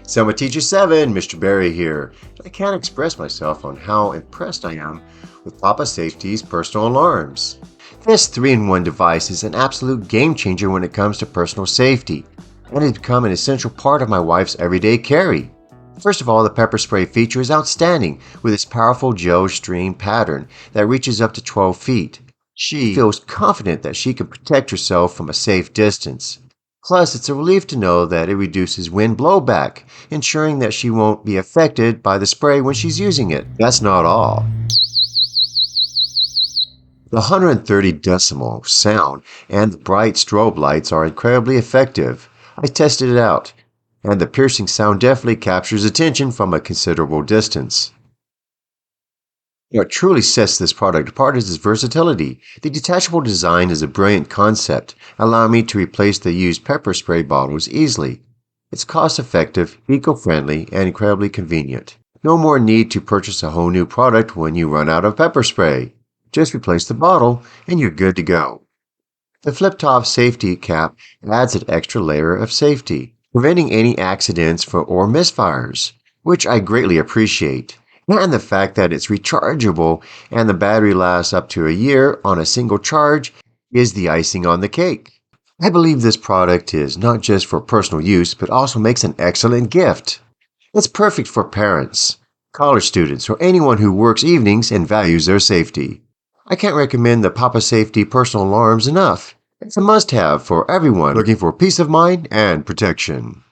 Summer Teacher 7, Mr. Barry here. I can't express myself on how impressed I am with Papa Safety's personal alarms. This 3-in-1 device is an absolute game changer when it comes to personal safety, and has become an essential part of my wife's everyday carry. First of all, the pepper spray feature is outstanding with its powerful gel stream pattern that reaches up to 12 feet. She feels confident that she can protect herself from a safe distance. Plus, it's a relief to know that it reduces wind blowback, ensuring that she won't be affected by the spray when she's using it. That's not all. The 130 decibel sound and the bright strobe lights are incredibly effective. I tested it out, and the piercing sound definitely captures attention from a considerable distance. What truly sets this product apart is its versatility. The detachable design is a brilliant concept, allowing me to replace the used pepper spray bottles easily. It's cost-effective, eco-friendly, and incredibly convenient. No more need to purchase a whole new product when you run out of pepper spray. Just replace the bottle, and you're good to go. The flip-top safety cap adds an extra layer of safety, preventing any accidents or misfires, which I greatly appreciate. And the fact that it's rechargeable and the battery lasts up to a year on a single charge is the icing on the cake. I believe this product is not just for personal use, but also makes an excellent gift. It's perfect for parents, college students, or anyone who works evenings and values their safety. I can't recommend the Papa Safety personal alarms enough. It's a must-have for everyone looking for peace of mind and protection.